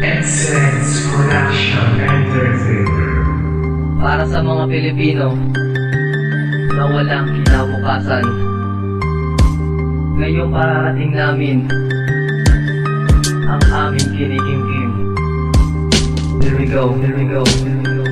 Excellence Production Entertainer. Para sa mga Pilipino na walang kinabukasan, ngayong pararating namin ang aming kinikimkim. Here we go, here we go, here we go.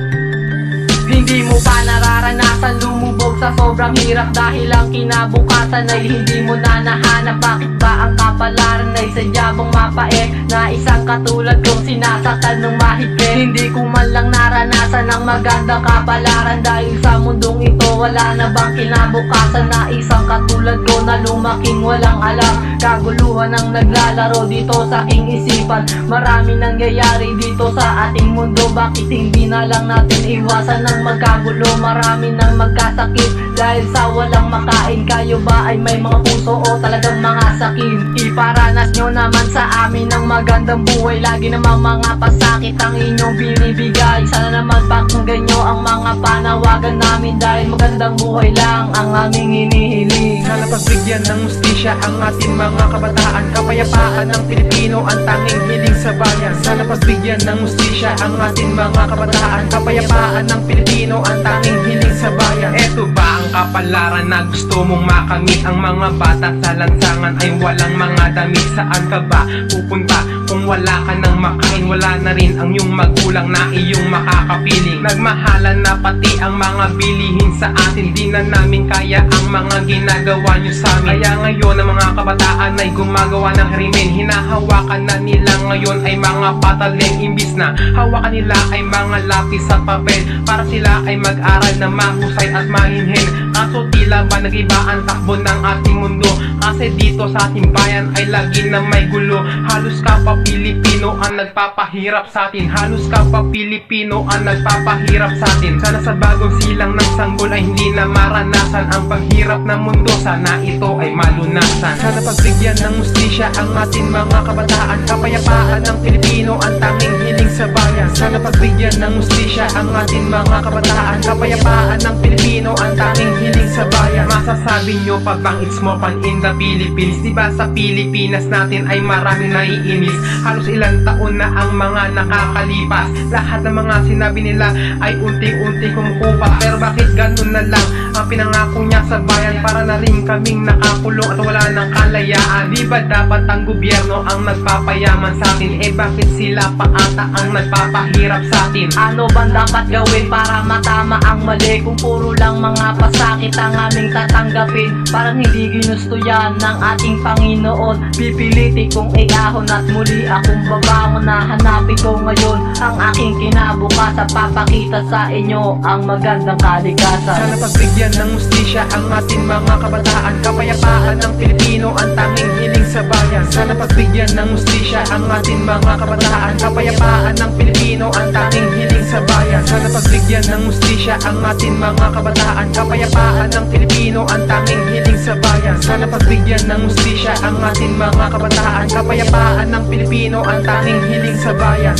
Hindi mo pa nararanasan lumubog sa sobrang hirap, dahil ang kinabukasan ay hindi mo na nahanap. Bakit ba ang kapalaran ay sadyabang mapait na isang katulad kong sinasaktan ng mahigpit? Hindi ko man lang naranasan ang magandang kapalaran, dahil sa mundong ito wala na bang kinabukasan na isang katulad ko na lumaking walang alam. Kaguluhan ang naglalaro dito sa aking isipan, marami nangyayari dito sa ating mundo. Bakit hindi na lang natin iwasan ng magkagulo? Marami nang magkasakit dahil sa walang makain. Kayo ba ay may mga puso o talagang mga sakim? Iparanas nyo naman sa amin ng magandang buhay. Lagi namang mga pasakit ang inyong binibigay. Sana naman pakinggan nyo ang mga panawagan namin, dahil magandang buhay lang ang aming hinihiling. Sana pagbigyan ng hustisya ang ating mga kabataan, kapayapaan ng Pilipino ang tanging hiling sa bayan. Sana pagbigyan ng hustisya ang ating mga kabataan, kapayapaan ng Pilipino ang tanging hiling sa bayan. Eto ba ang kapalaran na gusto mong makamit? Ang mga bata sa lansangan ay walang mga damit. Saan ka ba pupunta kung wala ka nang makain? Wala na rin ang iyong magulang na iyong makakapiling. Nagmahalan na pati ang mga bilihin sa atin, di na namin kaya ang mga ginagawa nyo sa amin. Kaya ngayon ang mga kabataan ay gumagawa ng krimen. Hinahawakan na nila ngayon ay mga pataleng, imbis na hawakan nila ay mga lapis at papel, para sila ay mag-aral na mahusay at mahinhin. Kaso tila ba nag-iba ang takbo ng ating mundo? Kasi dito sa ating bayan ay lagi na may gulo. Halos kapwa Pilipino ang nagpapahirap sa atin. Halos kapwa Pilipino ang nagpapahirap sa atin. Sana sa bagong silang ng sanggol ay hindi na maranasan ang paghirap ng mundo. Sana ito ay malunasan. Sana pagbigyan ng hustisya ang ating mga kabataan, kapayapaan ng Pilipino ang tanging hiling sa bayan. Sana pagbigyan ng hustisya ang ating mga kabataan, kapayapaan ng Pilipino ang tanging hiling sa bayan. Masasabi nyo pa bang it's more fun in the Philippines? Diba sa Pilipinas natin ay maraming naiinis? Halos ilang taon na ang mga nakakalipas, lahat ng mga sinabi nila ay unti-unti kumukupa. Pero bakit ganun na lang ang pinangako niya sa bayan? Para na rin kaming nakakulong at wala ng kalayaan. Diba dapat ang gobyerno ang nagpapayaman sa atin? Eh bakit sila pa ata ang nagpapahirap sa atin? Ano bang dapat gawin para matama ang mali? Kung puro lang mga pasakit ang aming tatanggapin, parang hindi ginusto yan ng ating Panginoon. Pipiliti kong iahon at muli akong babangon na hanapin ko ngayon ang aking kinabukasan. Papakita sa inyo ang magandang kalikasan. Sana pagbigyan ng hustisya ang ating mga kabataan, kapayapaan ng Pilipino ang tanging hiling sa bayan. Sana pagbigyan ng hustisya ang ating mga kabataan, kapayapaan ng Pilipino ang tanging hiling sa bayan. Sana pagbigyan ng hustisya ang ating mga kabataan, kapayapaan ng Pilipino ang tanging hiling sa bayan. Sana pagbigyan ng hustisya ang ating mga kabataan, kapayapaan ng Pilipino ang tanging hiling sa bayan.